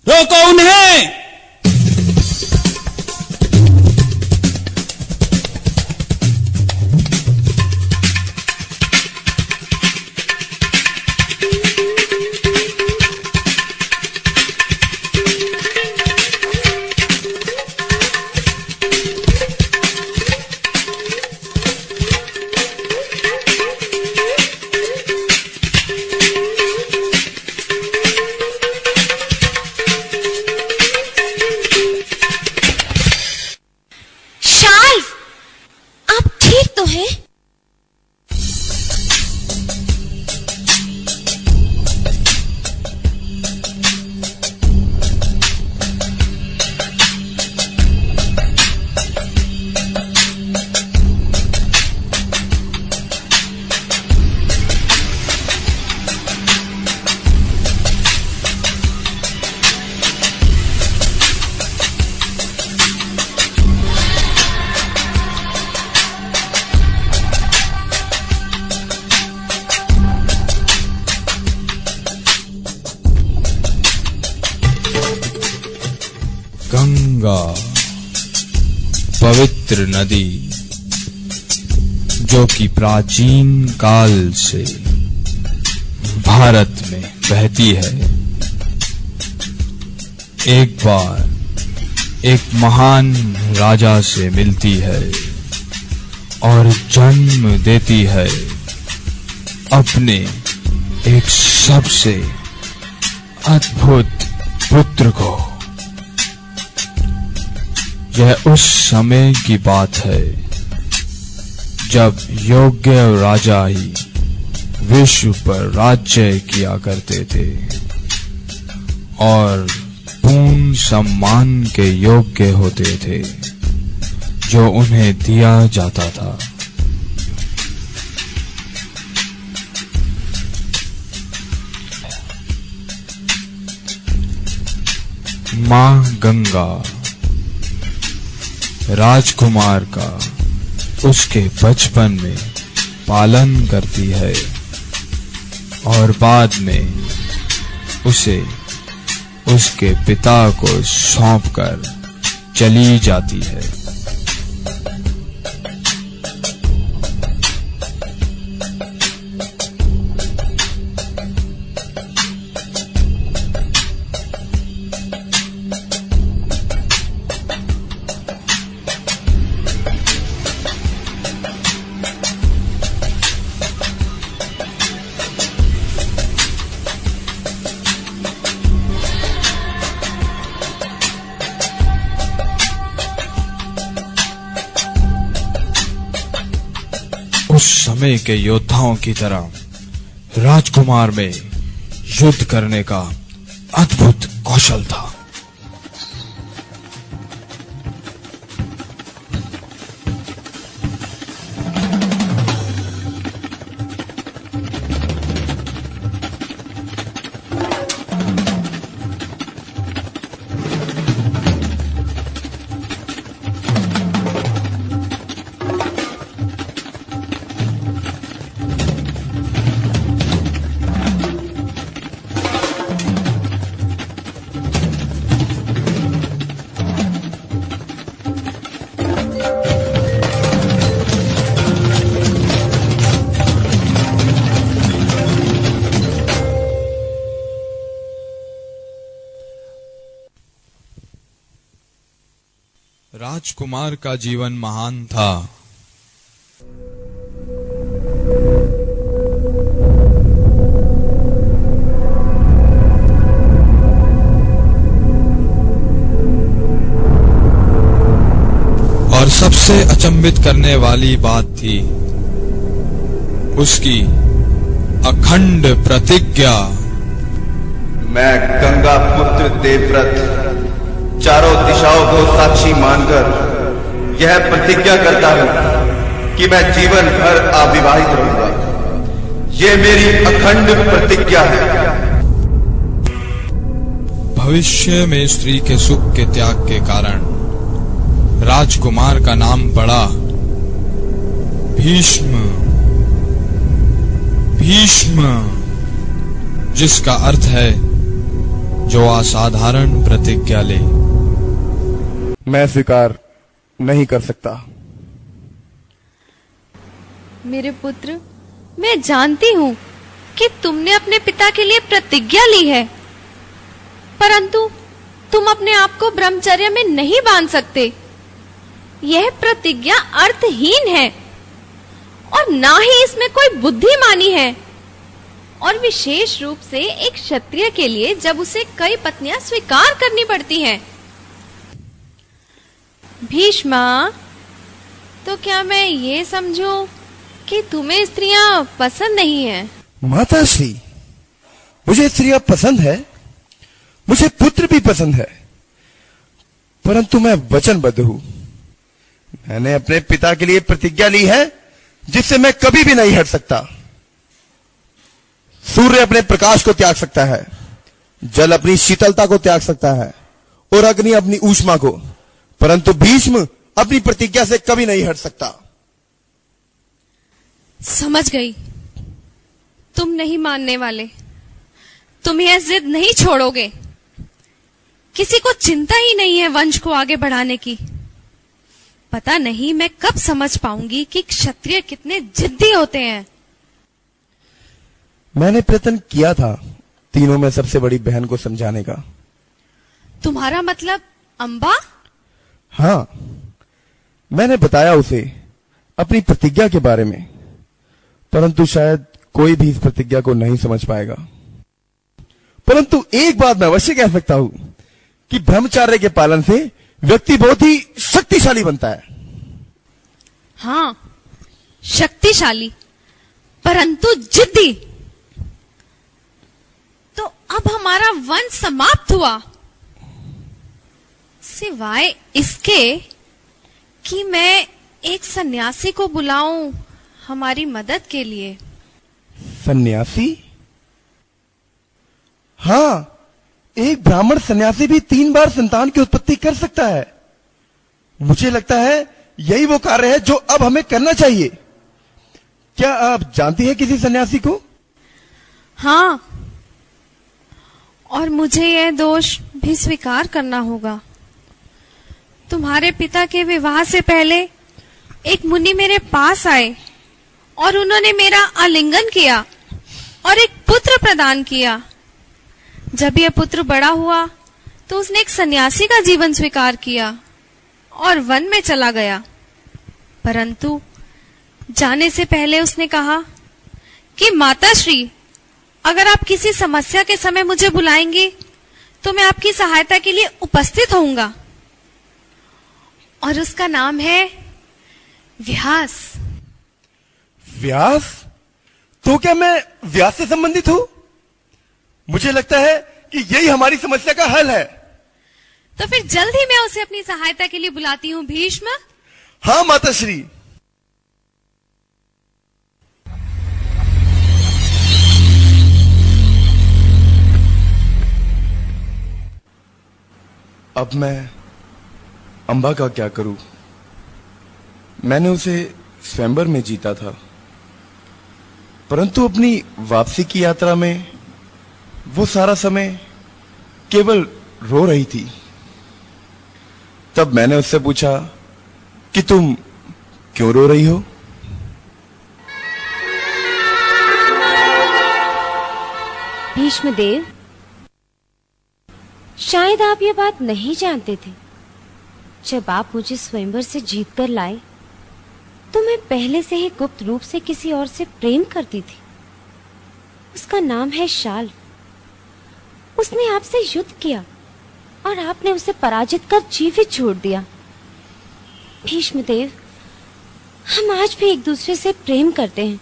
रोको उन्हें। गंगा पवित्र नदी जो कि प्राचीन काल से भारत में बहती है, एक बार एक महान राजा से मिलती है और जन्म देती है अपने एक सबसे अद्भुत पुत्र को। यह उस समय की बात है जब योग्य राजा ही विश्व पर राज्य किया करते थे और पूर्ण सम्मान के योग्य होते थे जो उन्हें दिया जाता था। मां गंगा राजकुमार का उसके बचपन में पालन करती है और बाद में उसे उसके पिता को सौंपकर चली जाती है। उस समय के योद्धाओं की तरह राजकुमार में युद्ध करने का अद्भुत कौशल था। राजकुमार का जीवन महान था। और सबसे अचंभित करने वाली बात थी उसकी अखंड प्रतिज्ञा। मैं गंगा पुत्र देवव्रत चारों दिशाओं को साक्षी मानकर यह प्रतिज्ञा करता हूं कि मैं जीवन भर अविवाहित रहूंगा। यह मेरी अखंड प्रतिज्ञा है। भविष्य में स्त्री के सुख के त्याग के कारण राजकुमार का नाम पड़ा भीष्म। भीष्म जिसका अर्थ है जो असाधारण प्रतिज्ञा ले। मैं स्वीकार नहीं कर सकता। मेरे पुत्र, मैं जानती हूँ कि तुमने अपने पिता के लिए प्रतिज्ञा ली है, परंतु तुम अपने आप को ब्रह्मचर्य में नहीं बांध सकते। यह प्रतिज्ञा अर्थहीन है और ना ही इसमें कोई बुद्धिमानी है, और विशेष रूप से एक क्षत्रिय के लिए जब उसे कई पत्नियां स्वीकार करनी पड़ती हैं। भीष्मा, तो क्या मैं ये समझूं कि तुम्हें स्त्रियां पसंद नहीं है? माताश्री, मुझे स्त्रियां पसंद है, मुझे पुत्र भी पसंद है, परंतु मैं वचनबद्ध हूं। मैंने अपने पिता के लिए प्रतिज्ञा ली है जिससे मैं कभी भी नहीं हट सकता। सूर्य अपने प्रकाश को त्याग सकता है, जल अपनी शीतलता को त्याग सकता है और अग्नि अपनी ऊष्मा को, परंतु भीष्म अपनी प्रतिज्ञा से कभी नहीं हट सकता। समझ गई, तुम नहीं मानने वाले, तुम यह जिद नहीं छोड़ोगे। किसी को चिंता ही नहीं है वंश को आगे बढ़ाने की। पता नहीं मैं कब समझ पाऊंगी कि क्षत्रिय कितने जिद्दी होते हैं। मैंने प्रयत्न किया था तीनों में सबसे बड़ी बहन को समझाने का। तुम्हारा मतलब अंबा? हाँ, मैंने बताया उसे अपनी प्रतिज्ञा के बारे में, परंतु शायद कोई भी इस प्रतिज्ञा को नहीं समझ पाएगा। परंतु एक बात मैं अवश्य कह सकता हूं कि ब्रह्मचर्य के पालन से व्यक्ति बहुत ही शक्तिशाली बनता है। हाँ, शक्तिशाली, परंतु जिद्दी। तो अब हमारा वंश समाप्त हुआ, सिवाय इसके कि मैं एक सन्यासी को बुलाऊं हमारी मदद के लिए। सन्यासी? हाँ, एक ब्राह्मण सन्यासी भी 3 बार संतान की उत्पत्ति कर सकता है। मुझे लगता है यही वो कार्य है जो अब हमें करना चाहिए। क्या आप जानती हैं किसी सन्यासी को? हाँ, और मुझे यह दोष भी स्वीकार करना होगा। तुम्हारे पिता के विवाह से पहले एक मुनि मेरे पास आए और उन्होंने मेरा आलिंगन किया और एक पुत्र प्रदान किया। जब यह पुत्र बड़ा हुआ तो उसने एक सन्यासी का जीवन स्वीकार किया और वन में चला गया, परंतु जाने से पहले उसने कहा कि माताश्री, अगर आप किसी समस्या के समय मुझे बुलाएंगी तो मैं आपकी सहायता के लिए उपस्थित होऊंगा। और उसका नाम है व्यास। व्यास? तो क्या मैं व्यास से संबंधित हूं? मुझे लगता है कि यही हमारी समस्या का हल है। तो फिर जल्द ही मैं उसे अपनी सहायता के लिए बुलाती हूँ भीष्म। हाँ माताश्री। अब मैं अंबा का क्या करूं? मैंने उसे स्वयंवर में जीता था, परंतु अपनी वापसी की यात्रा में वो सारा समय केवल रो रही थी। तब मैंने उससे पूछा कि तुम क्यों रो रही हो? भीष्मदेव, शायद आप ये बात नहीं जानते थे। जब आप मुझे स्वयंवर से जीत कर लाए तो मैं पहले से ही गुप्त रूप से किसी और से प्रेम करती थी। उसका नाम है शाल्व। उसने आपसे युद्ध किया और आपने उसे पराजित कर जीवित छोड़ दिया। भीष्मदेव, हम आज भी एक दूसरे से प्रेम करते हैं।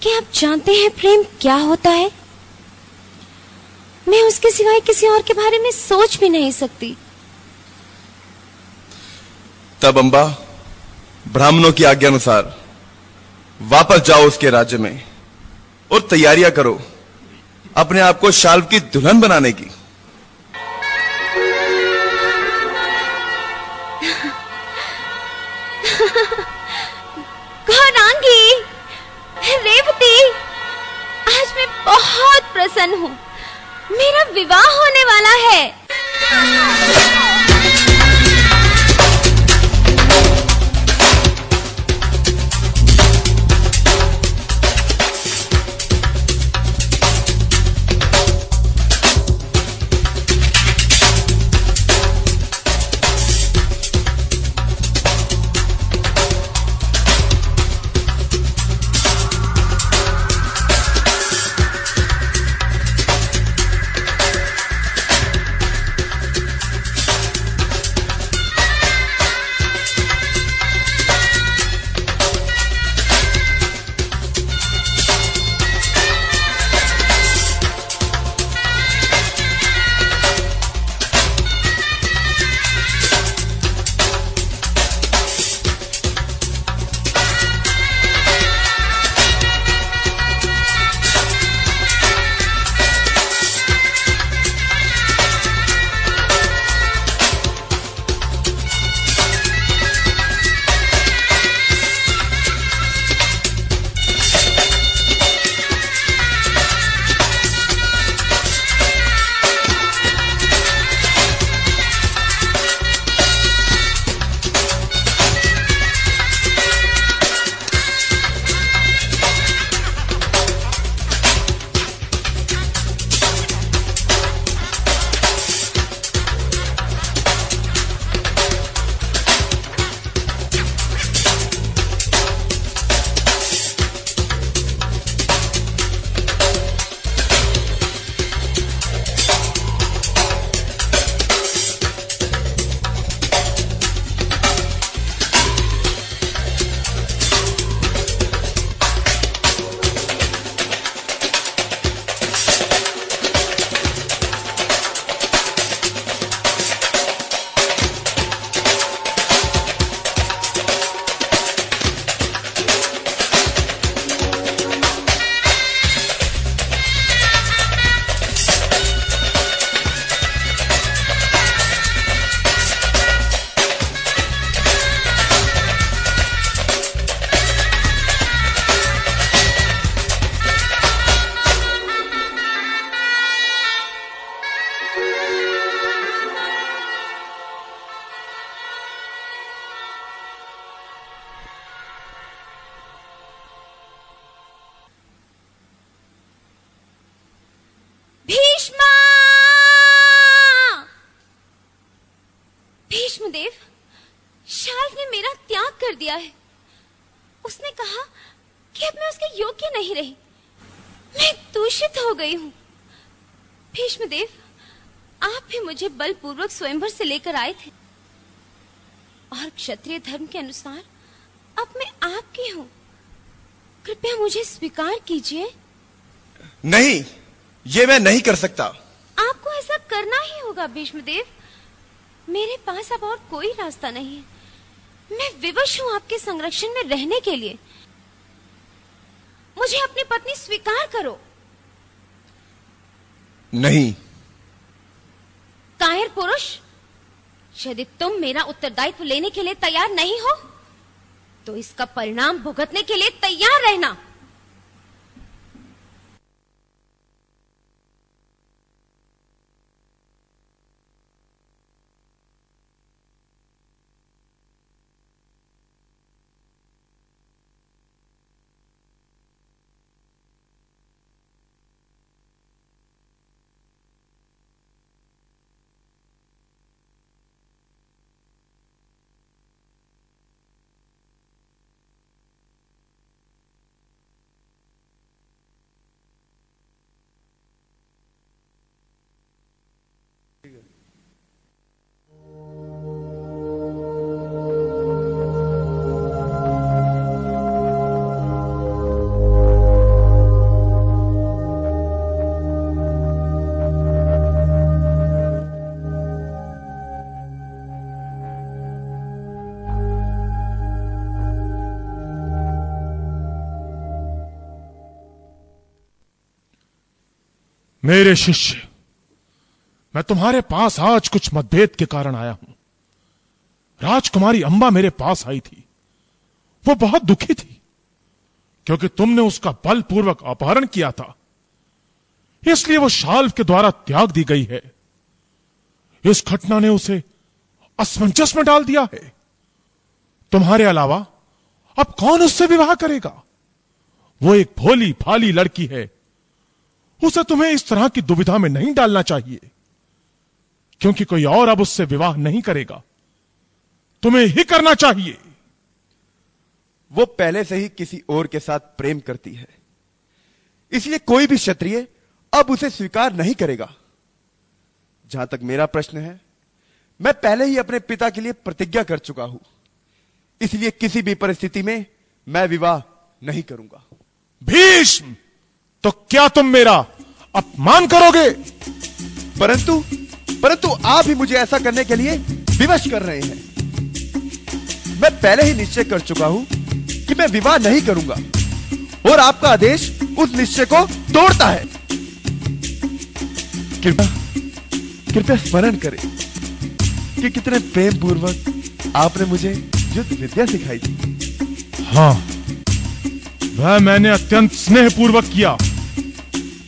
क्या आप जानते हैं प्रेम क्या होता है? मैं उसके सिवाय किसी और के बारे में सोच भी नहीं सकती। तब अंबा, ब्राह्मणों की आज्ञा अनुसार वापस जाओ उसके राज्य में और तैयारियां करो अपने आप को शाल्व की दुल्हन बनाने की। गौरांगी, रेवती, आज मैं बहुत प्रसन्न हूँ। मेरा विवाह होने वाला है। भीष्मदेव, शाल्व ने मेरा त्याग कर दिया है। उसने कहा कि अब मैं उसके योग्य नहीं रही, मैं दूषित हो गई हूँ। भीष्मदेव, आप भी मुझे बलपूर्वक स्वयंवर से लेकर आए थे और क्षत्रिय धर्म के अनुसार अब मैं आपकी हूँ। कृपया मुझे स्वीकार कीजिए। नहीं, ये मैं नहीं कर सकता। आपको ऐसा करना ही होगा भीष्मदेव। मेरे पास अब और कोई रास्ता नहीं है। मैं विवश हूँ आपके संरक्षण में रहने के लिए। मुझे अपनी पत्नी स्वीकार करो। नहीं। कायर पुरुष, यदि तुम मेरा उत्तरदायित्व लेने के लिए तैयार नहीं हो तो इसका परिणाम भुगतने के लिए तैयार रहना। मेरे शिष्य, मैं तुम्हारे पास आज कुछ मतभेद के कारण आया हूं। राजकुमारी अंबा मेरे पास आई थी। वो बहुत दुखी थी क्योंकि तुमने उसका बलपूर्वक अपहरण किया था। इसलिए वो शाल्व के द्वारा त्याग दी गई है। इस घटना ने उसे असमंजस में डाल दिया है। तुम्हारे अलावा अब कौन उससे विवाह करेगा? वो एक भोली भाली लड़की है। उसे तुम्हें इस तरह की दुविधा में नहीं डालना चाहिए, क्योंकि कोई और अब उससे विवाह नहीं करेगा। तुम्हें ही करना चाहिए। वो पहले से ही किसी और के साथ प्रेम करती है, इसलिए कोई भी क्षत्रिय अब उसे स्वीकार नहीं करेगा। जहां तक मेरा प्रश्न है, मैं पहले ही अपने पिता के लिए प्रतिज्ञा कर चुका हूं, इसलिए किसी भी परिस्थिति में मैं विवाह नहीं करूंगा। भीष्म, तो क्या तुम मेरा अपमान करोगे? परंतु आप ही मुझे ऐसा करने के लिए विवश कर रहे हैं। मैं पहले ही निश्चय कर चुका हूं कि मैं विवाह नहीं करूंगा, और आपका आदेश उस निश्चय को तोड़ता है। कृपया स्मरण करें कि कितने प्रेम पूर्वक आपने मुझे युद्ध विद्या सिखाई थी। हां, वह मैंने अत्यंत स्नेहपूर्वक किया,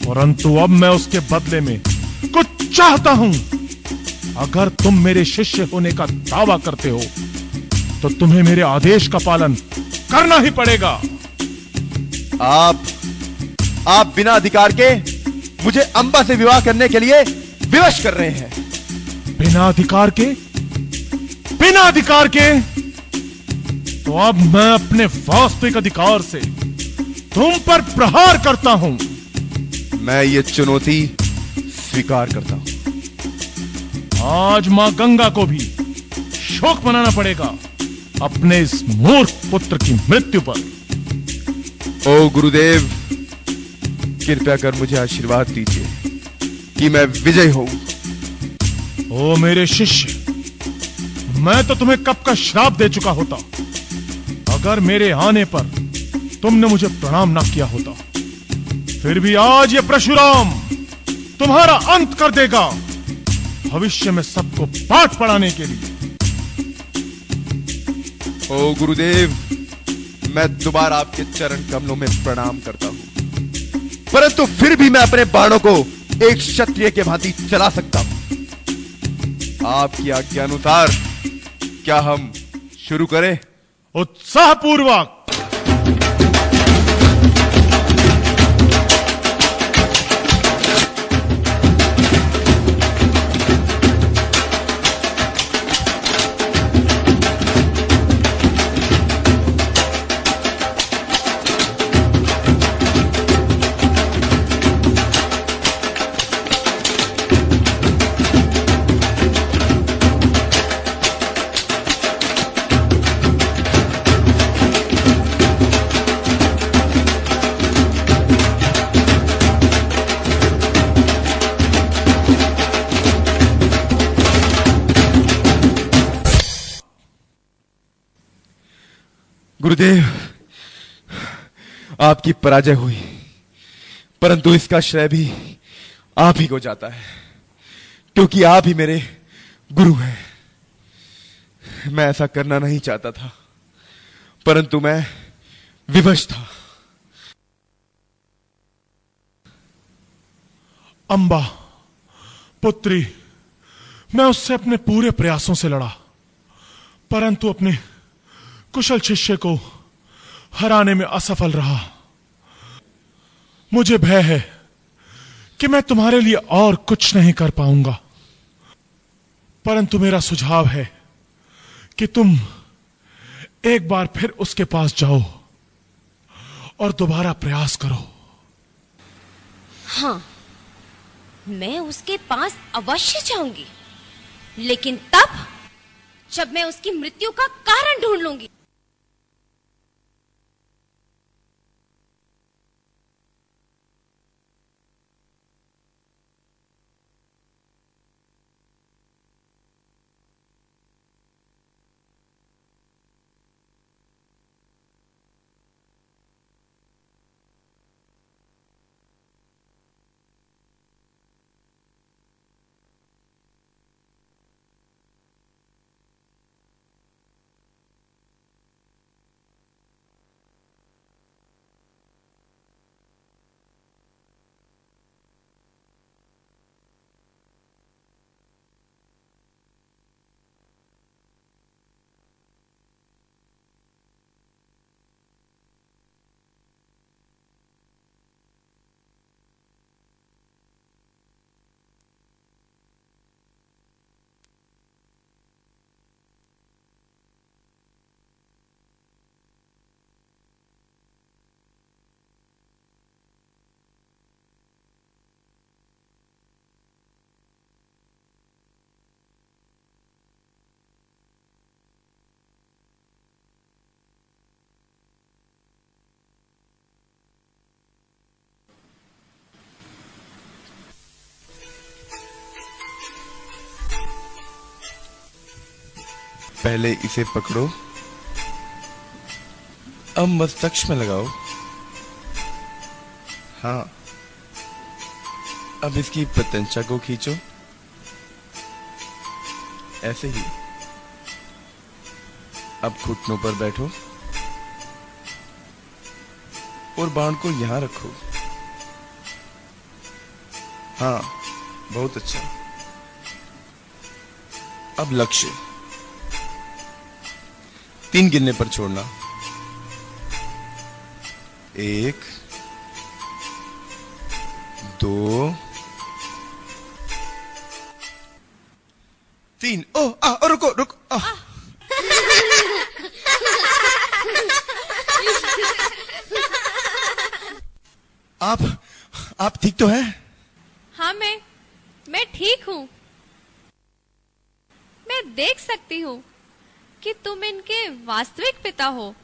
परंतु अब मैं उसके बदले में कुछ चाहता हूं। अगर तुम मेरे शिष्य होने का दावा करते हो, तो तुम्हें मेरे आदेश का पालन करना ही पड़ेगा। आप बिना अधिकार के मुझे अंबा से विवाह करने के लिए विवश कर रहे हैं। बिना अधिकार के? बिना अधिकार के? तो अब मैं अपने वास्तविक अधिकार से तुम पर प्रहार करता हूं। मैं ये चुनौती स्वीकार करता हूं। आज मां गंगा को भी शोक मनाना पड़ेगा अपने इस मूर्ख पुत्र की मृत्यु पर। ओ गुरुदेव, कृपया कर मुझे आशीर्वाद दीजिए कि मैं विजय हूं। ओ मेरे शिष्य, मैं तो तुम्हें कब का श्राप दे चुका होता, अगर मेरे आने पर तुमने मुझे प्रणाम ना किया होता। फिर भी आज ये परशुराम तुम्हारा अंत कर देगा, भविष्य में सबको पाठ पढ़ाने के लिए। ओ गुरुदेव, मैं दोबारा आपके चरण कमलों में प्रणाम करता हूं, परंतु फिर भी मैं अपने बाणों को एक क्षत्रिय के भांति चला सकता हूं। आपकी आज्ञानुसार क्या हम शुरू करें? उत्साहपूर्वक। गुरुदेव, आपकी पराजय हुई, परंतु इसका श्रेय भी आप ही को जाता है, क्योंकि आप ही मेरे गुरु हैं। मैं ऐसा करना नहीं चाहता था, परंतु मैं विवश था। अंबा पुत्री, मैं उससे अपने पूरे प्रयासों से लड़ा, परंतु अपने कुशल शिष्य को हराने में असफल रहा। मुझे भय है कि मैं तुम्हारे लिए और कुछ नहीं कर पाऊंगा, परंतु मेरा सुझाव है कि तुम एक बार फिर उसके पास जाओ और दोबारा प्रयास करो। हाँ, मैं उसके पास अवश्य जाऊंगी, लेकिन तब जब मैं उसकी मृत्यु का कारण ढूंढ लूंगी। पहले इसे पकड़ो, अब मस्तक में लगाओ। हाँ, अब इसकी प्रत्यंचा को खींचो, ऐसे ही। अब घुटनों पर बैठो और बाण को यहां रखो। हाँ, बहुत अच्छा। अब लक्ष्य 3 गिनने पर छोड़ना। 1 2 3। ओ रुको रुको। आप ठीक तो हैं? हाँ, मैं ठीक हूँ। मैं देख सकती हूँ कि तुम इनके वास्तविक पिता हो।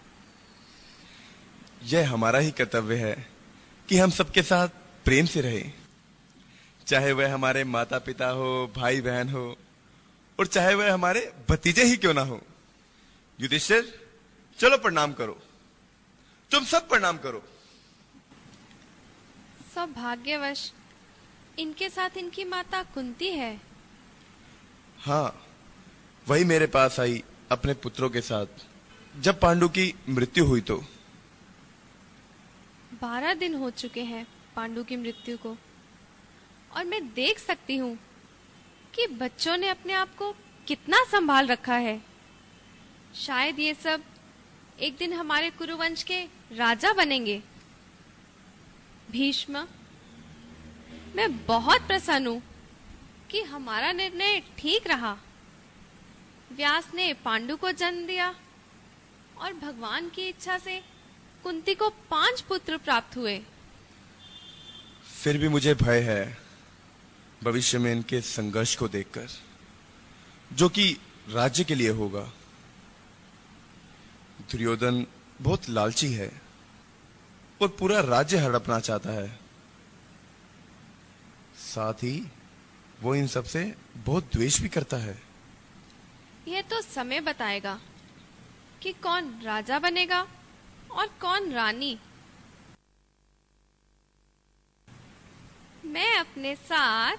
यह हमारा ही कर्तव्य है कि हम सबके साथ प्रेम से रहें, चाहे वह हमारे माता पिता हो, भाई बहन हो, और चाहे वह हमारे भतीजे ही क्यों ना हो। युधिष्ठिर, चलो प्रणाम करो, तुम सब प्रणाम करो। सौभाग्यवश इनके साथ इनकी माता कुंती है। हाँ, वही मेरे पास आई अपने पुत्रों के साथ जब पांडु की मृत्यु हुई तो। 12 दिन हो चुके हैं पांडु की मृत्यु को, और मैं देख सकती हूँ कि बच्चों ने अपने आप को कितना संभाल रखा है। शायद ये सब एक दिन हमारे कुरुवंश के राजा बनेंगे। भीष्म, मैं बहुत प्रसन्न हूँ कि हमारा निर्णय ठीक रहा। व्यास ने पांडु को जन्म दिया और भगवान की इच्छा से कुंती को 5 पुत्र प्राप्त हुए। फिर भी मुझे भय है भविष्य में इनके संघर्ष को देखकर, जो कि राज्य के लिए होगा। दुर्योधन बहुत लालची है और पूरा राज्य हड़पना चाहता है। साथ ही वो इन सबसे बहुत द्वेष भी करता है। यह तो समय बताएगा कि कौन राजा बनेगा और कौन रानी। मैं अपने साथ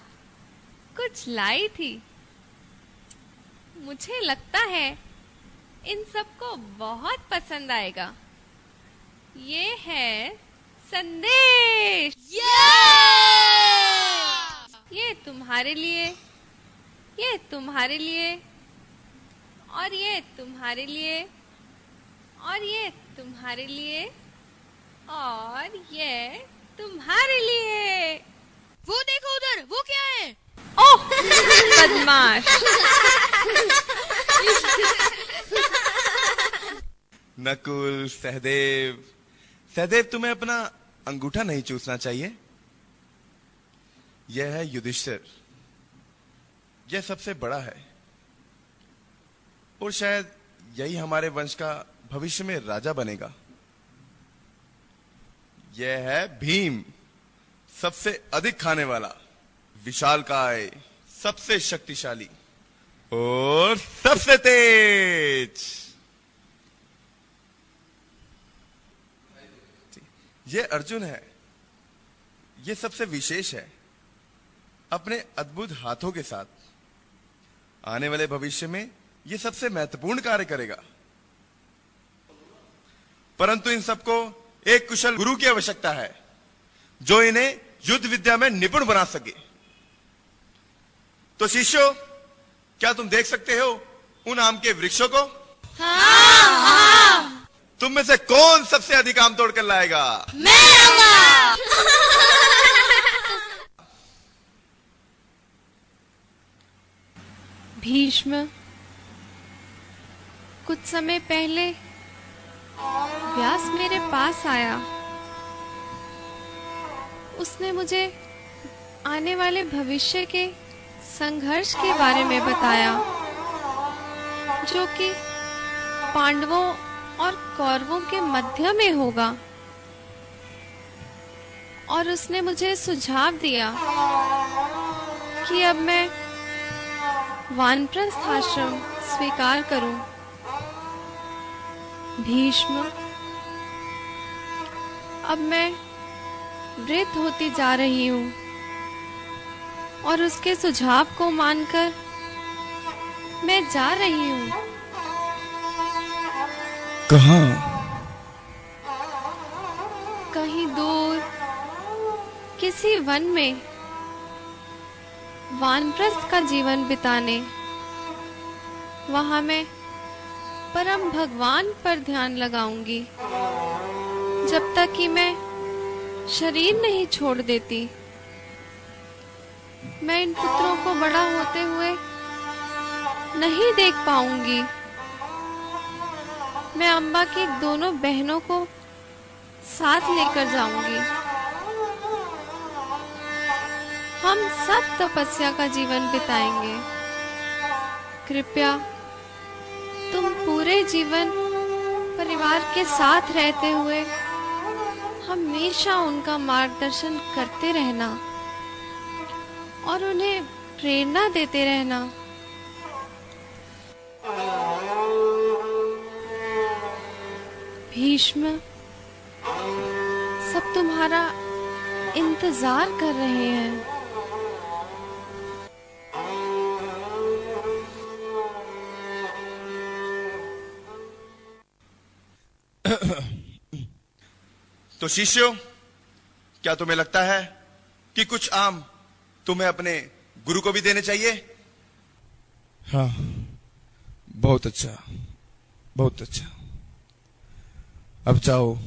कुछ लाई थी। मुझे लगता है इन सबको बहुत पसंद आएगा। ये है संदेश। ये तुम्हारे लिए, ये तुम्हारे लिए, और ये तुम्हारे लिए, और ये तुम्हारे लिए, और ये तुम्हारे लिए। वो देखो उधर, वो क्या है? ओह, बदमाश। नकुल, सहदेव, सहदेव, तुम्हें अपना अंगूठा नहीं चूसना चाहिए। यह है युधिष्ठिर। यह सबसे बड़ा है और शायद यही हमारे वंश का भविष्य में राजा बनेगा। यह है भीम, सबसे अधिक खाने वाला, विशालकाय, सबसे शक्तिशाली और सबसे तेज। यह अर्जुन है। यह सबसे विशेष है, अपने अद्भुत हाथों के साथ। आने वाले भविष्य में यह सबसे महत्वपूर्ण कार्य करेगा, परंतु इन सबको एक कुशल गुरु की आवश्यकता है, जो इन्हें युद्ध विद्या में निपुण बना सके। तो शिष्यों, क्या तुम देख सकते हो उन आम के वृक्षों को? हाँ। तुम में से कौन सबसे अधिक आम तोड़ कर लाएगा? मैं लाऊंगा। भीष्म, कुछ समय पहले व्यास मेरे पास आया। उसने मुझे आने वाले भविष्य के संघर्ष के बारे में बताया, जो कि पांडवों और कौरवों के मध्य में होगा। और उसने मुझे सुझाव दिया कि अब मैं वानप्रस्थ आश्रम स्वीकार करूं। भीष्म, अब मैं वृद्ध होती जा रही हूं और उसके सुझाव को मानकर मैं जा रही हूं। कहाँ? कहीं दूर किसी वन में वानप्रस्थ का जीवन बिताने। वहां मैं परम भगवान पर ध्यान लगाऊंगी जब तक कि मैं शरीर नहीं छोड़ देती। मैं इन पुत्रों को बड़ा होते हुए नहीं देख पाऊंगी। मैं अम्बा की दोनों बहनों को साथ लेकर जाऊंगी। हम सब तपस्या का जीवन बिताएंगे। कृपया तुम पूरे जीवन परिवार के साथ रहते हुए हमेशा उनका मार्गदर्शन करते रहना और उन्हें प्रेरणा देते रहना। भीष्म, सब तुम्हारा इंतजार कर रहे हैं। तो शिष्यों, क्या तुम्हें लगता है कि कुछ आम तुम्हें अपने गुरु को भी देने चाहिए? हाँ, बहुत अच्छा, बहुत अच्छा। अब जाओ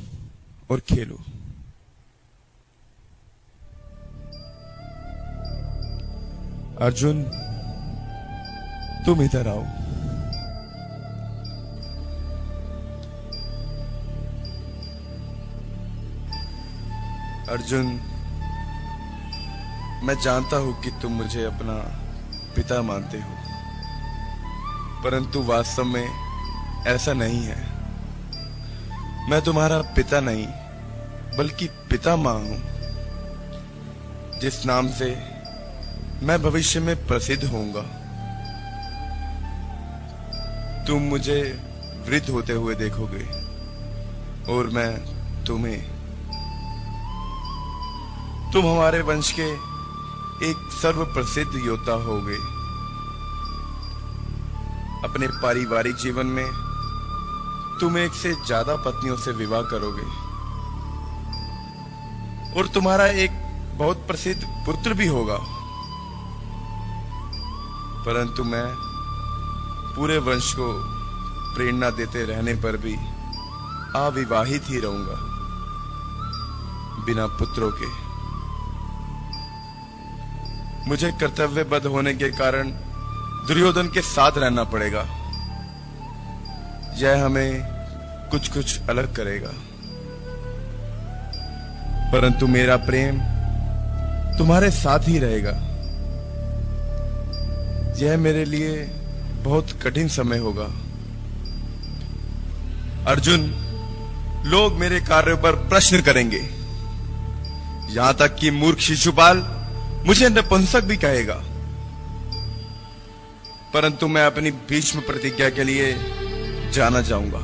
और खेलो। अर्जुन, तुम इधर आओ। अर्जुन, मैं जानता हूं कि तुम मुझे अपना पिता मानते हो, परंतु वास्तव में ऐसा नहीं है। मैं तुम्हारा पिता नहीं, बल्कि पितामह हूं, जिस नाम से मैं भविष्य में प्रसिद्ध होऊंगा। तुम मुझे वृद्ध होते हुए देखोगे और मैं तुम्हें। तुम हमारे वंश के एक सर्वप्रसिद्ध योद्धा होगे। अपने पारिवारिक जीवन में तुम एक से ज्यादा पत्नियों से विवाह करोगे और तुम्हारा एक बहुत प्रसिद्ध पुत्र भी होगा, परंतु मैं पूरे वंश को प्रेरणा देते रहने पर भी अविवाहित ही रहूंगा, बिना पुत्रों के। मुझे कर्तव्यबद्ध होने के कारण दुर्योधन के साथ रहना पड़ेगा। यह हमें कुछ कुछ अलग करेगा, परंतु मेरा प्रेम तुम्हारे साथ ही रहेगा। यह मेरे लिए बहुत कठिन समय होगा। अर्जुन, लोग मेरे कार्यों पर प्रश्न करेंगे, यहां तक कि मूर्ख शिशुपाल मुझे नपुंसक भी कहेगा, परंतु मैं अपनी भीष्म प्रतिज्ञा के लिए जाना चाहूंगा,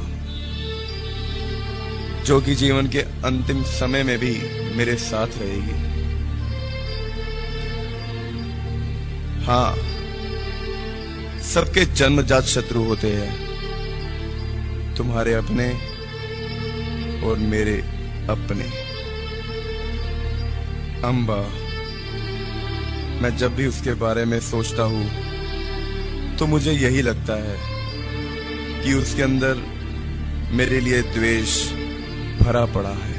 जो कि जीवन के अंतिम समय में भी मेरे साथ रहेगी। हाँ, सबके जन्मजात शत्रु होते हैं, तुम्हारे अपने और मेरे अपने। अम्बा, मैं जब भी उसके बारे में सोचता हूं तो मुझे यही लगता है कि उसके अंदर मेरे लिए द्वेष भरा पड़ा है।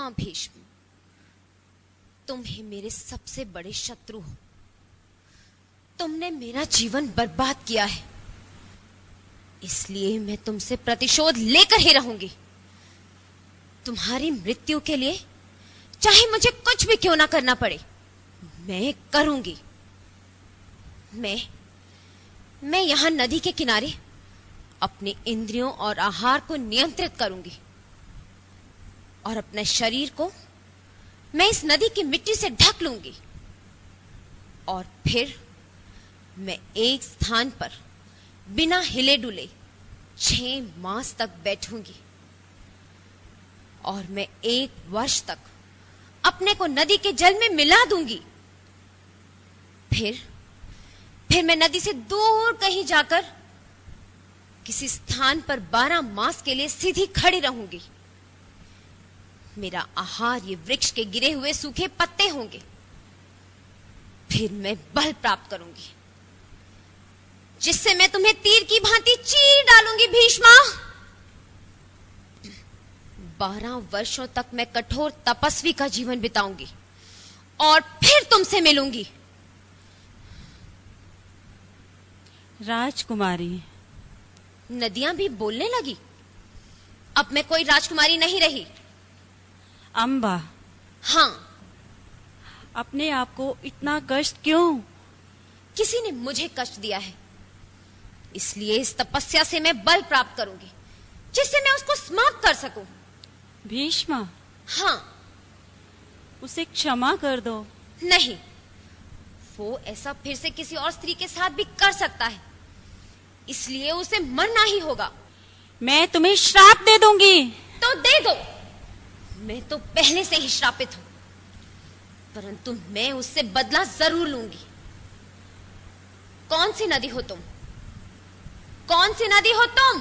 हाँ भीष्म, तुम ही मेरे सबसे बड़े शत्रु हो। तुमने मेरा जीवन बर्बाद किया है, इसलिए मैं तुमसे प्रतिशोध लेकर ही रहूंगी। तुम्हारी मृत्यु के लिए चाहे मुझे कुछ भी क्यों ना करना पड़े, मैं करूंगी। मैं यहां नदी के किनारे अपने इंद्रियों और आहार को नियंत्रित करूंगी और अपने शरीर को मैं इस नदी की मिट्टी से ढक लूंगी और फिर मैं एक स्थान पर बिना हिले डुले 6 मास तक बैठूंगी और मैं 1 वर्ष तक अपने को नदी के जल में मिला दूंगी। फिर मैं नदी से दूर कहीं जाकर किसी स्थान पर 12 मास के लिए सीधी खड़ी रहूंगी। मेरा आहार ये वृक्ष के गिरे हुए सूखे पत्ते होंगे। फिर मैं बल प्राप्त करूंगी, जिससे मैं तुम्हें तीर की भांति चीर डालूंगी भीष्मा। 12 वर्षों तक मैं कठोर तपस्वी का जीवन बिताऊंगी और फिर तुमसे मिलूंगी। राजकुमारी, नदियां भी बोलने लगी। अब मैं कोई राजकुमारी नहीं रही। अम्बा, हाँ, अपने आप को इतना कष्ट क्यों? किसी ने मुझे कष्ट दिया है, इसलिए इस तपस्या से मैं बल प्राप्त करूंगी, जिससे मैं उसको समाप्त कर सकूं। भीष्म, हाँ। उसे क्षमा कर दो। नहीं, वो ऐसा फिर से किसी और स्त्री के साथ भी कर सकता है, इसलिए उसे मरना ही होगा। मैं तुम्हें श्राप दे दूंगी। तो दे दो, मैं तो पहले से ही श्रापित हूं, परंतु मैं उससे बदला जरूर लूंगी। कौन सी नदी हो तुम? कौन सी नदी हो तुम?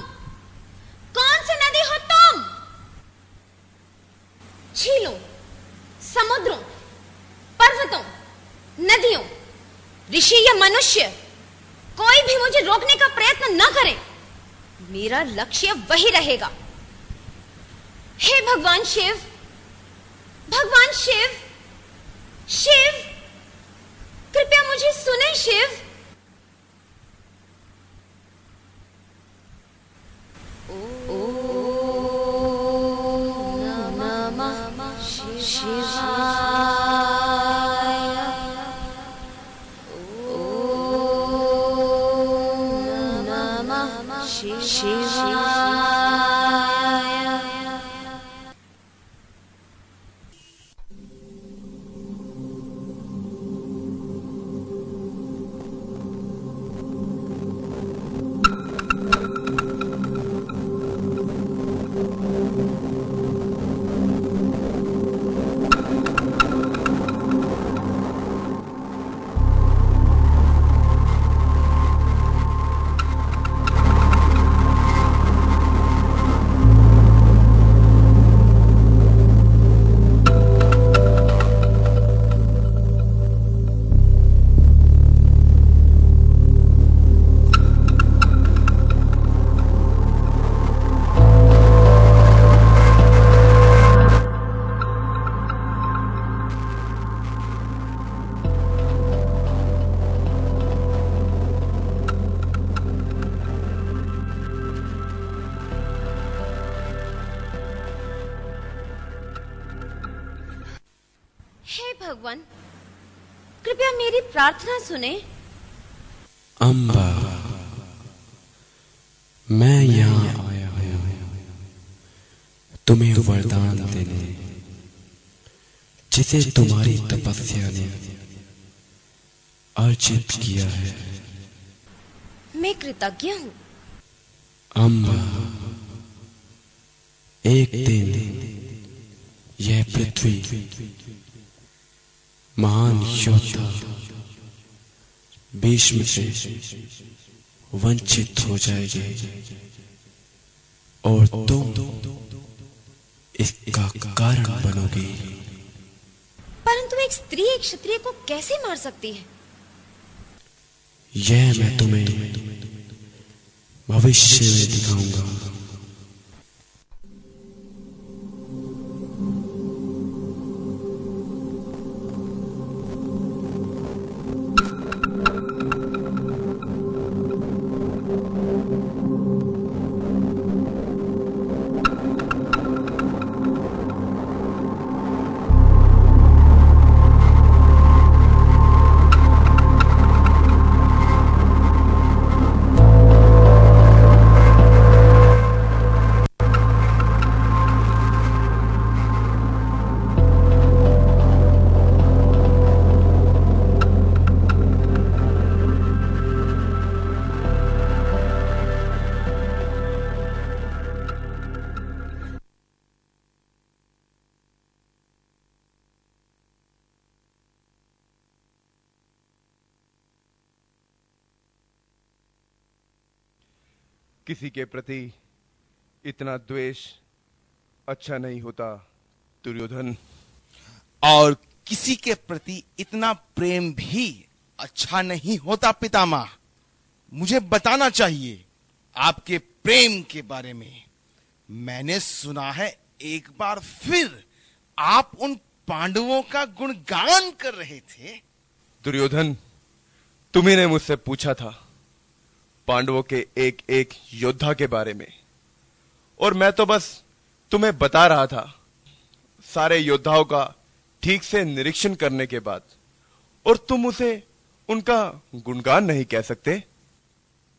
कौन सी नदी हो तुम? झीलों, समुद्रों, पर्वतों, नदियों, ऋषि या मनुष्य, कोई भी मुझे रोकने का प्रयत्न न करे। मेरा लक्ष्य वही रहेगा। हे भगवान शिव, भगवान शिव, शिव, कृपया मुझे सुने शिव। ओम नमः शिवाय। ओम नमः शिवाय। भगवान, कृपया मेरी प्रार्थना सुने। अम्बा, मैं यहाँ आया हूँ तुम्हें वरदान देने, जिसे तुम्हारी तपस्या ने अर्जित किया है। मैं कृतज्ञ हूँ। अम्बा, एक दिन यह पृथ्वी महान योद्धा भीष्म से वंचित हो जाएगी और तुम इसका कारण बनोगी। परंतु एक स्त्री एक क्षत्रिय को कैसे मार सकती है? यह मैं तुम्हें भविष्य में दिखाऊंगा। किसी के प्रति इतना द्वेष अच्छा नहीं होता दुर्योधन। और किसी के प्रति इतना प्रेम भी अच्छा नहीं होता पितामह। मुझे बताना चाहिए आपके प्रेम के बारे में। मैंने सुना है एक बार फिर आप उन पांडवों का गुणगान कर रहे थे। दुर्योधन, तुम्ही ने मुझसे पूछा था पांडवों के एक एक योद्धा के बारे में, और मैं तो बस तुम्हें बता रहा था सारे योद्धाओं का ठीक से निरीक्षण करने के बाद, और तुम उसे उनका गुणगान नहीं कह सकते।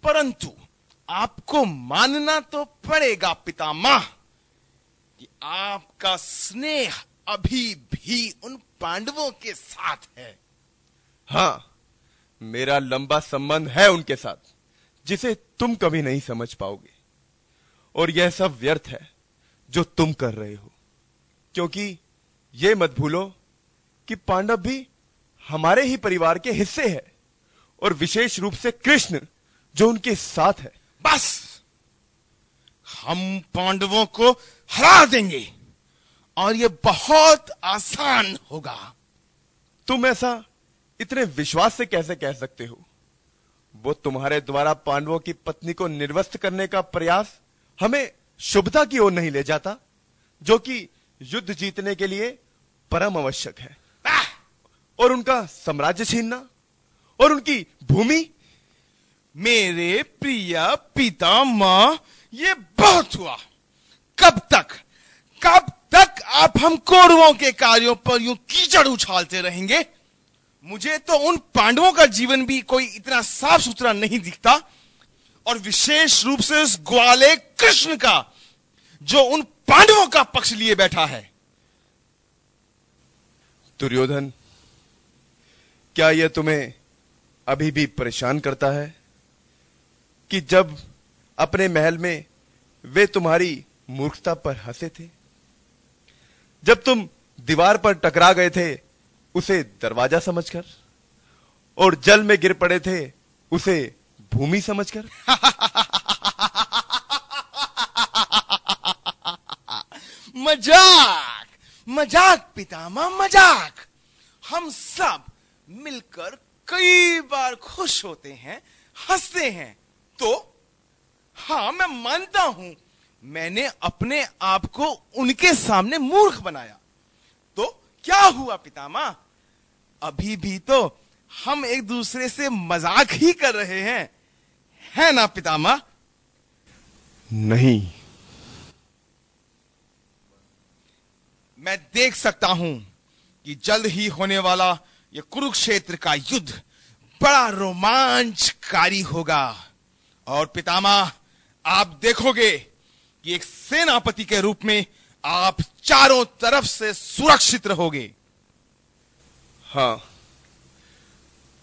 परंतु आपको मानना तो पड़ेगा पितामह कि आपका स्नेह अभी भी उन पांडवों के साथ है। हां, मेरा लंबा संबंध है उनके साथ जिसे तुम कभी नहीं समझ पाओगे, और यह सब व्यर्थ है जो तुम कर रहे हो, क्योंकि यह मत भूलो कि पांडव भी हमारे ही परिवार के हिस्से है, और विशेष रूप से कृष्ण जो उनके साथ है। बस हम पांडवों को हरा देंगे और यह बहुत आसान होगा। तुम ऐसा इतने विश्वास से कैसे कह सकते हो? वो तुम्हारे द्वारा पांडवों की पत्नी को निर्वस्त्र करने का प्रयास हमें शुभता की ओर नहीं ले जाता, जो कि युद्ध जीतने के लिए परम आवश्यक है। और उनका साम्राज्य छीनना और उनकी भूमि। मेरे प्रिय पितामह, ये बहुत हुआ। कब तक आप हम कौरवों के कार्यों पर यूं कीचड़ उछालते रहेंगे? मुझे तो उन पांडवों का जीवन भी कोई इतना साफ सुथरा नहीं दिखता, और विशेष रूप से उस ग्वाले कृष्ण का, जो उन पांडवों का पक्ष लिए बैठा है। दुर्योधन, क्या यह तुम्हें अभी भी परेशान करता है कि जब अपने महल में वे तुम्हारी मूर्खता पर हंसे थे, जब तुम दीवार पर टकरा गए थे उसे दरवाजा समझकर, और जल में गिर पड़े थे उसे भूमि समझकर? मजाक पितामह, मजाक। हम सब मिलकर कई बार खुश होते हैं, हंसते हैं। तो हाँ, मैं मानता हूं मैंने अपने आप को उनके सामने मूर्ख बनाया। तो क्या हुआ पितामह? अभी भी तो हम एक दूसरे से मजाक ही कर रहे हैं, है ना पितामह? नहीं। मैं देख सकता हूं कि जल्द ही होने वाला यह कुरुक्षेत्र का युद्ध बड़ा रोमांचकारी होगा, और पितामह, आप देखोगे कि एक सेनापति के रूप में आप चारों तरफ से सुरक्षित रहोगे। हां,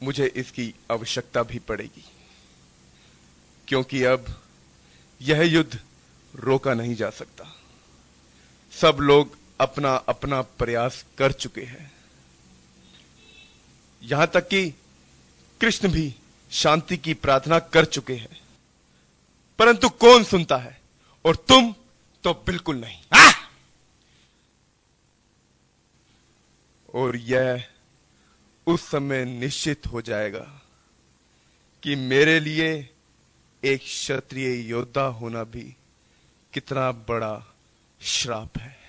मुझे इसकी आवश्यकता भी पड़ेगी, क्योंकि अब यह युद्ध रोका नहीं जा सकता। सब लोग अपना अपना प्रयास कर चुके हैं, यहां तक कि कृष्ण भी शांति की प्रार्थना कर चुके हैं, परंतु कौन सुनता है? और तुम तो बिल्कुल नहीं। और यह उस समय निश्चित हो जाएगा कि मेरे लिए एक क्षत्रिय योद्धा होना भी कितना बड़ा श्राप है।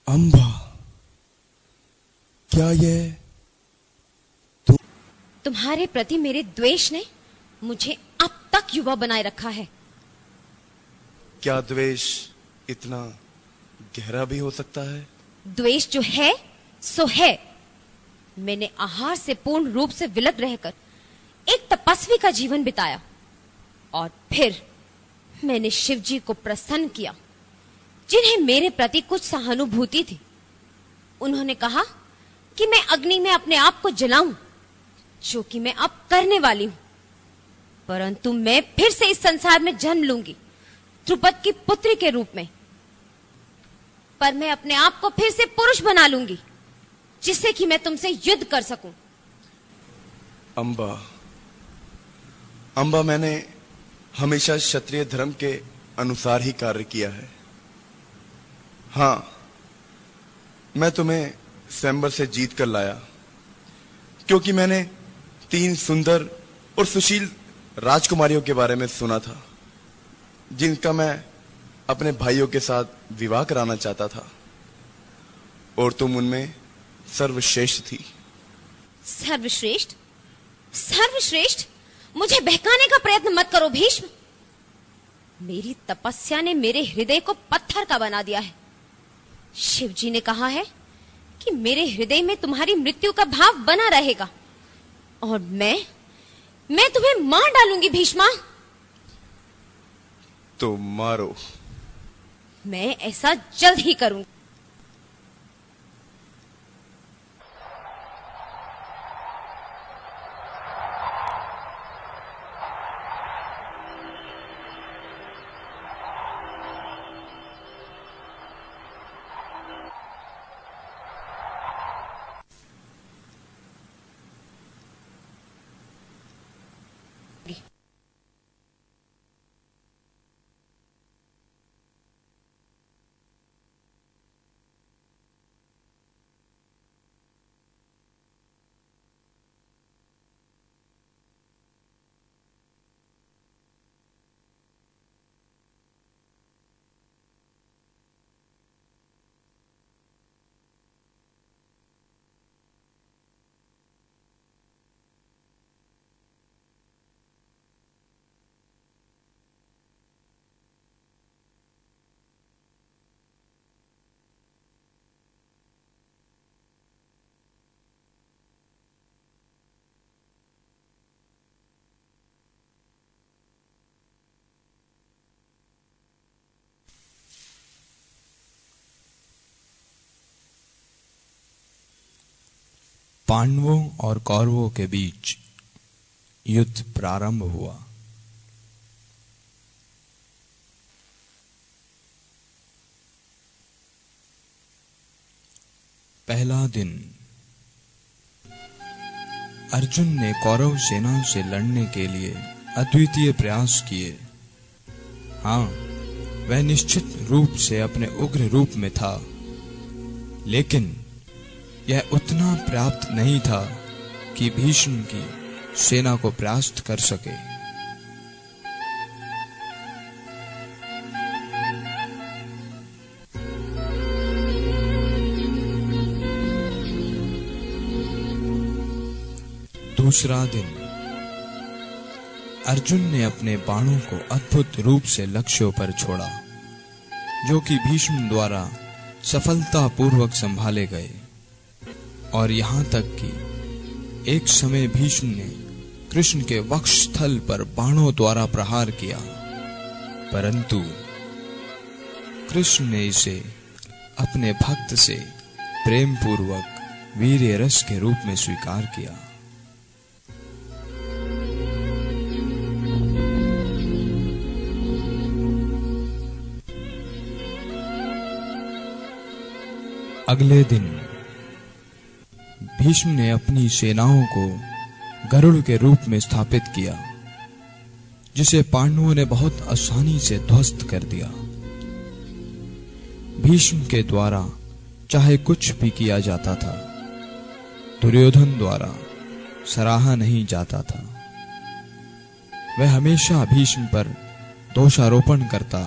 अम्बा, क्या यह तुम्हारे प्रति मेरे द्वेष ने मुझे अब तक युवा बनाए रखा है। क्या द्वेष इतना गहरा भी हो सकता है? द्वेष जो है सो है। मैंने आहार से पूर्ण रूप से विलग रहकर एक तपस्वी का जीवन बिताया, और फिर मैंने शिव जी को प्रसन्न किया जिन्हें मेरे प्रति कुछ सहानुभूति थी। उन्होंने कहा कि मैं अग्नि में अपने आप को जलाऊं, जो कि मैं अब करने वाली हूं। परंतु मैं फिर से इस संसार में जन्म लूंगी, ध्रुपद की पुत्री के रूप में। पर मैं अपने आप को फिर से पुरुष बना लूंगी, जिससे कि मैं तुमसे युद्ध कर सकूं। अंबा, मैंने हमेशा क्षत्रिय धर्म के अनुसार ही कार्य किया है। हाँ, मैं तुम्हें स्वयंवर से जीत कर लाया, क्योंकि मैंने 3 सुंदर और सुशील राजकुमारियों के बारे में सुना था, जिनका मैं अपने भाइयों के साथ विवाह कराना चाहता था, और तुम उनमें सर्वश्रेष्ठ थी। सर्वश्रेष्ठ? सर्वश्रेष्ठ? मुझे बहकाने का प्रयत्न मत करो भीष्म। मेरी तपस्या ने मेरे हृदय को पत्थर का बना दिया है। शिव जी ने कहा है कि मेरे हृदय में तुम्हारी मृत्यु का भाव बना रहेगा, और मैं तुम्हें मार डालूंगी भीष्मा। तो मारो। मैं ऐसा जल्द ही करूंगी। पांडवों और कौरवों के बीच युद्ध प्रारंभ हुआ। पहला दिन। अर्जुन ने कौरव सेना से लड़ने के लिए अद्वितीय प्रयास किए। हाँ, वह निश्चित रूप से अपने उग्र रूप में था, लेकिन यह उतना पर्याप्त नहीं था कि भीष्म की सेना को परास्त कर सके। दूसरा दिन। अर्जुन ने अपने बाणों को अद्भुत रूप से लक्ष्यों पर छोड़ा, जो कि भीष्म द्वारा सफलतापूर्वक संभाले गए, और यहाँ तक कि एक समय भीष्म ने कृष्ण के वक्षस्थल पर बाणों द्वारा प्रहार किया, परंतु कृष्ण ने इसे अपने भक्त से प्रेम पूर्वक वीर्य रस के रूप में स्वीकार किया। अगले दिन भीष्म ने अपनी सेनाओं को गरुड़ के रूप में स्थापित किया, जिसे पांडवों ने बहुत आसानी से ध्वस्त कर दिया। भीष्म के द्वारा चाहे कुछ भी किया जाता था, दुर्योधन द्वारा सराहा नहीं जाता था। वह हमेशा भीष्म पर दोषारोपण करता।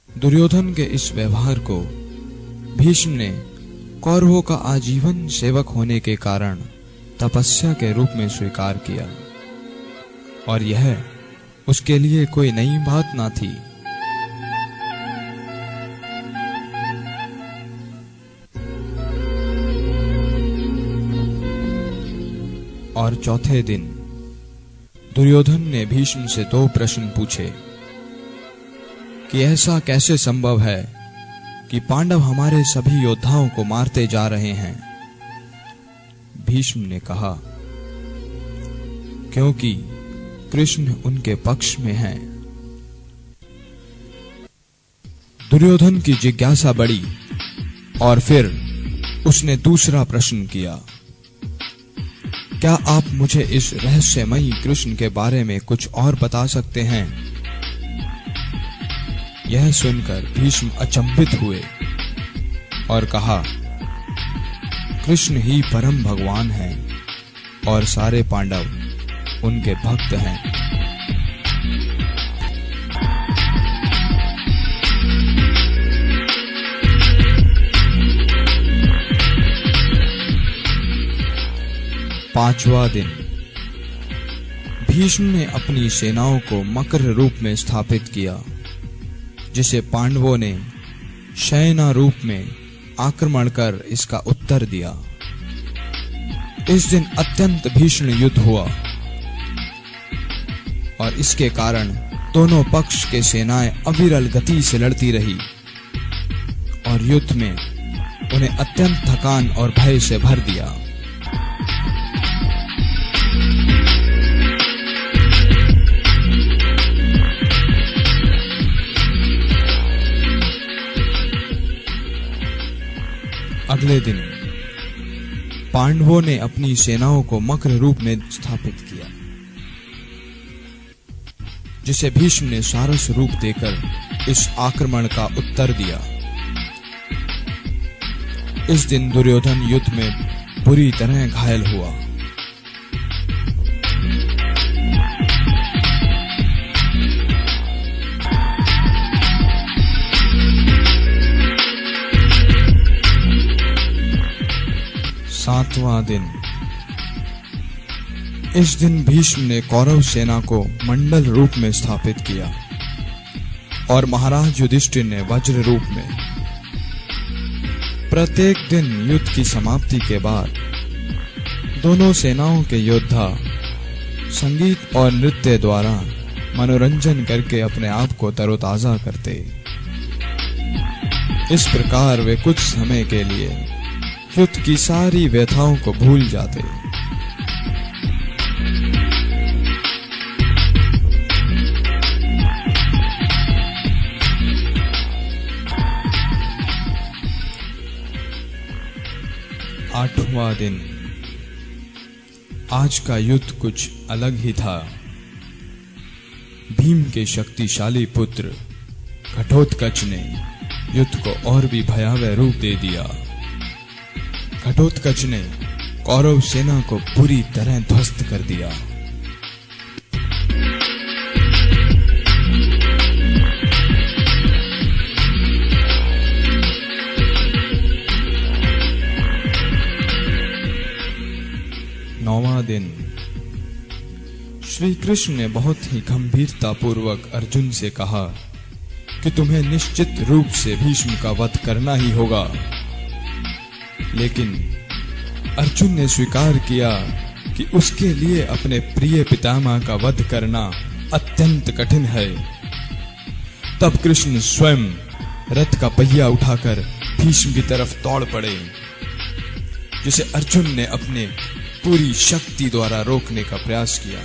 दुर्योधन के इस व्यवहार को भीष्म ने कौरवों का आजीवन सेवक होने के कारण तपस्या के रूप में स्वीकार किया, और यह उसके लिए कोई नई बात ना थी। और चौथे दिन दुर्योधन ने भीष्म से 2 प्रश्न पूछे कि ऐसा कैसे संभव है कि पांडव हमारे सभी योद्धाओं को मारते जा रहे हैं। भीष्म ने कहा, क्योंकि कृष्ण उनके पक्ष में हैं। दुर्योधन की जिज्ञासा बढ़ी और फिर उसने दूसरा प्रश्न किया, क्या आप मुझे इस रहस्यमयी कृष्ण के बारे में कुछ और बता सकते हैं? यह सुनकर भीष्म अचंभित हुए और कहा, कृष्ण ही परम भगवान हैं और सारे पांडव उनके भक्त हैं। पांचवा दिन। भीष्म ने अपनी सेनाओं को मकर रूप में स्थापित किया, जिसे पांडवों ने शयना रूप में आक्रमण कर इसका उत्तर दिया। इस दिन अत्यंत भीषण युद्ध हुआ और इसके कारण दोनों पक्ष के सेनाएं अविरल गति से लड़ती रही और युद्ध में उन्हें अत्यंत थकान और भय से भर दिया। अगले दिन पांडवों ने अपनी सेनाओं को मकर रूप में स्थापित किया, जिसे भीष्म ने सारस रूप देकर इस आक्रमण का उत्तर दिया। इस दिन दुर्योधन युद्ध में बुरी तरह घायल हुआ। सातवां दिन। इस दिन भीष्म ने कौरव सेना को मंडल रूप में स्थापित किया और महाराज युधिष्ठिर ने वज्र रूप में। प्रत्येक दिन युद्ध की समाप्ति के बाद दोनों सेनाओं के योद्धा संगीत और नृत्य द्वारा मनोरंजन करके अपने आप को तरोताजा करते। इस प्रकार वे कुछ समय के लिए युद्ध की सारी व्यथाओं को भूल जाते। आठवां दिन। आज का युद्ध कुछ अलग ही था। भीम के शक्तिशाली पुत्र घटोत्कच ने युद्ध को और भी भयावह रूप दे दिया। घटोत्कच ने कौरव सेना को पूरी तरह ध्वस्त कर दिया। नौवां दिन। श्री कृष्ण ने बहुत ही गंभीरता पूर्वक अर्जुन से कहा कि तुम्हें निश्चित रूप से भीष्म का वध करना ही होगा। लेकिन अर्जुन ने स्वीकार किया कि उसके लिए अपने प्रिय पितामह का वध करना अत्यंत कठिन है। तब कृष्ण स्वयं रथ का पहिया उठाकर भीष्म की तरफ दौड़ पड़े, जिसे अर्जुन ने अपने पूरी शक्ति द्वारा रोकने का प्रयास किया।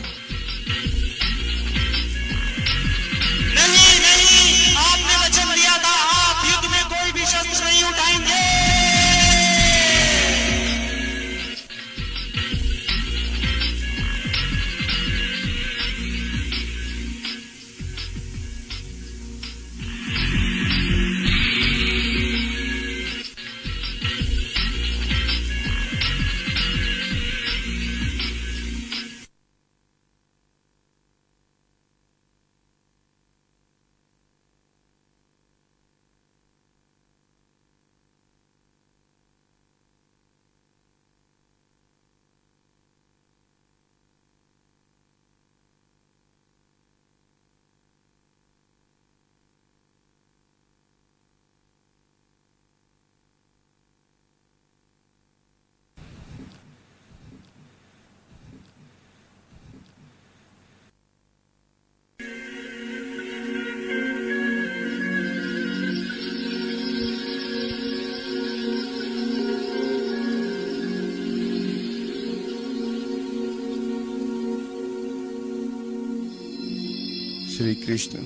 श्री कृष्ण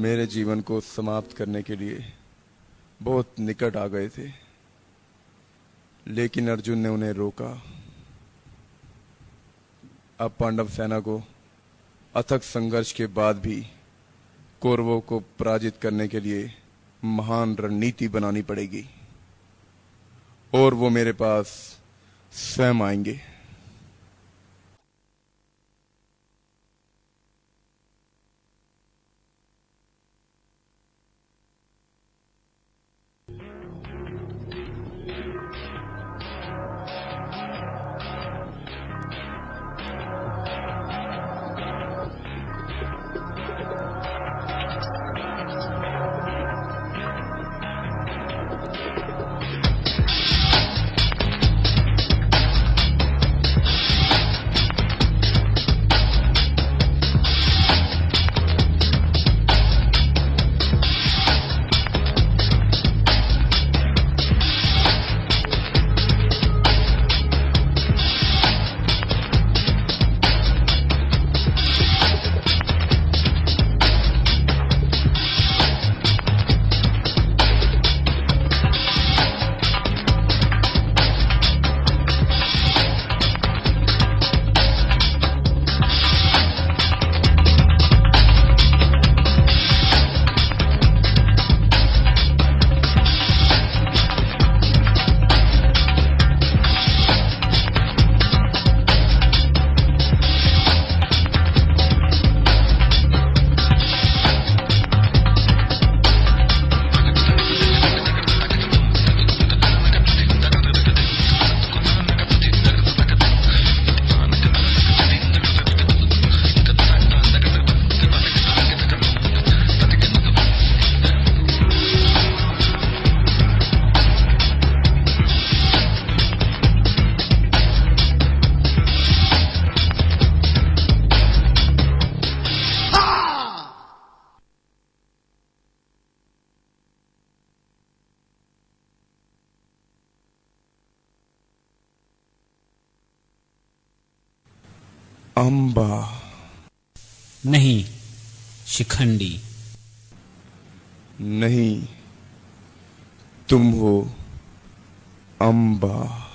मेरे जीवन को समाप्त करने के लिए बहुत निकट आ गए थे, लेकिन अर्जुन ने उन्हें रोका। अब पांडव सेना को अथक संघर्ष के बाद भी कौरवों को पराजित करने के लिए महान रणनीति बनानी पड़ेगी और वो मेरे पास स्वयं आएंगे। अंबा। नहीं, शिखंडी। नहीं, तुम हो अंबा।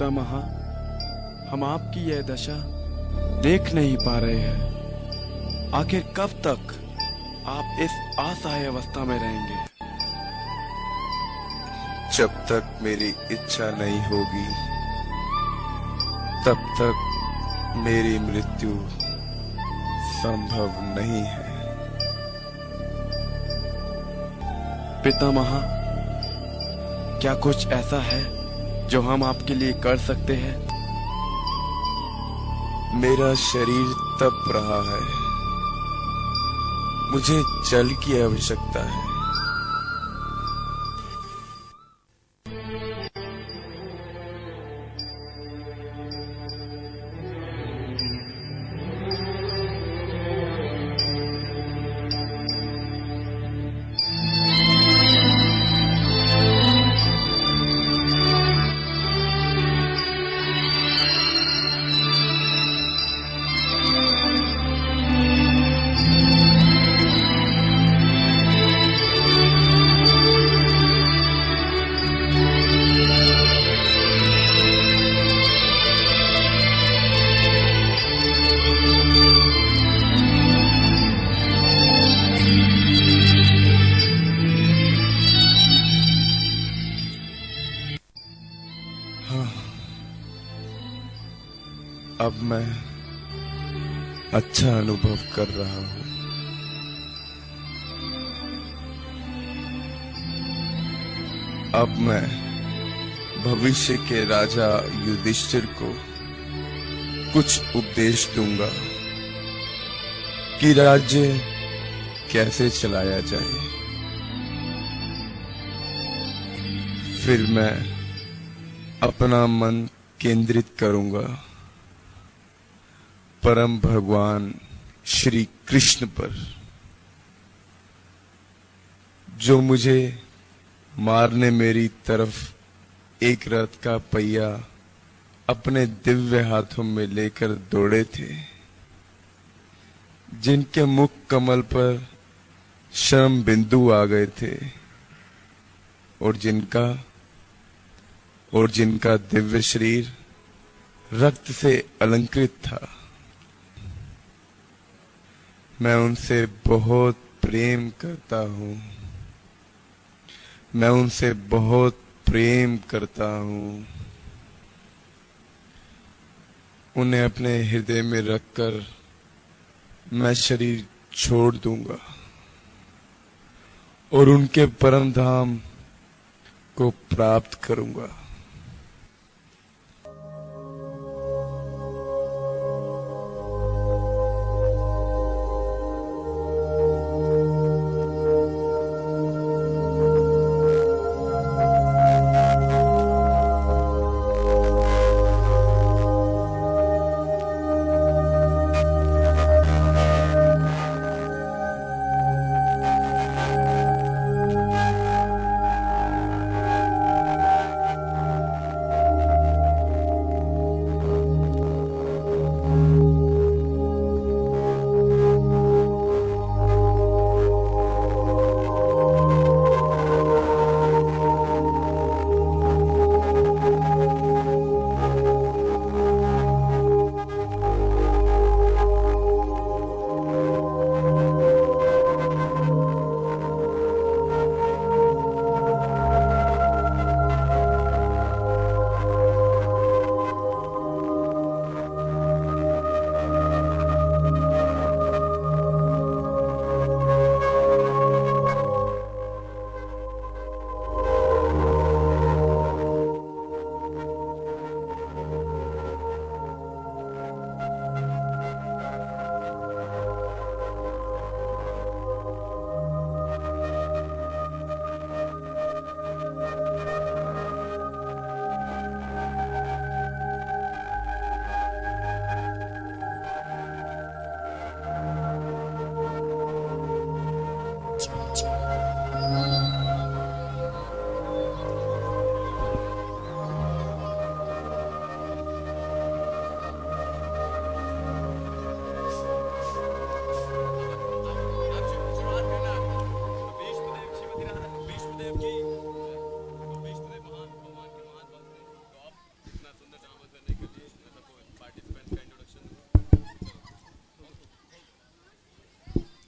पितामह, हम आपकी यह दशा देख नहीं पा रहे हैं। आखिर कब तक आप इस असहाय अवस्था में रहेंगे? जब तक मेरी इच्छा नहीं होगी तब तक मेरी मृत्यु संभव नहीं है। पितामह, क्या कुछ ऐसा है जो हम आपके लिए कर सकते हैं? मेरा शरीर तप रहा है, मुझे जल की आवश्यकता है। अब मैं अच्छा अनुभव कर रहा हूं। अब मैं भविष्य के राजा युधिष्ठिर को कुछ उपदेश दूंगा कि राज्य कैसे चलाया जाए। फिर मैं अपना मन केंद्रित करूंगा परम भगवान श्री कृष्ण पर, जो मुझे मारने मेरी तरफ एक रथ का पहिया अपने दिव्य हाथों में लेकर दौड़े थे, जिनके मुख कमल पर शर्म बिंदु आ गए थे और जिनका दिव्य शरीर रक्त से अलंकृत था। मैं उनसे बहुत प्रेम करता हूँ, मैं उनसे बहुत प्रेम करता हूँ। उन्हें अपने हृदय में रखकर मैं शरीर छोड़ दूंगा और उनके परम धाम को प्राप्त करूंगा।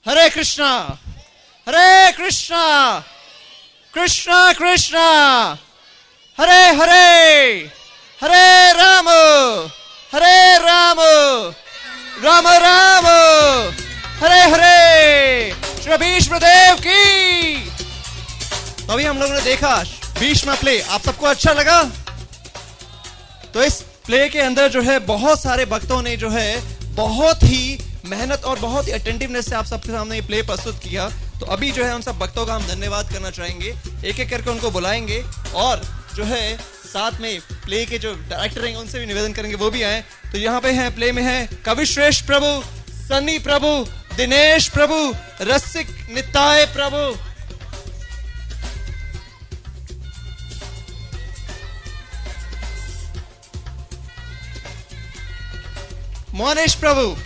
हरे कृष्णा हरे कृष्णा कृष्णा कृष्णा हरे हरे हरे राम राम राम हरे हरे। श्री भीष्म देव की। तो अभी हम लोगों ने देखा भीष्म प्ले, आप सबको अच्छा लगा? तो इस प्ले के अंदर जो है बहुत सारे भक्तों ने जो है बहुत ही मेहनत और बहुत ही अटेंटिवनेस से आप सबके सामने ये प्ले प्रस्तुत किया। तो अभी जो है उन सब भक्तों का हम धन्यवाद करना चाहेंगे, एक एक करके उनको बुलाएंगे और जो है साथ में प्ले के जो डायरेक्टर हैं उनसे भी निवेदन करेंगे वो भी आए। तो यहाँ पे हैं, प्ले में हैं कविश्रेष्ठ प्रभु, सन्नी प्रभु, दिनेश प्रभु, रसिक निताय प्रभु। मोनेश प्रभु,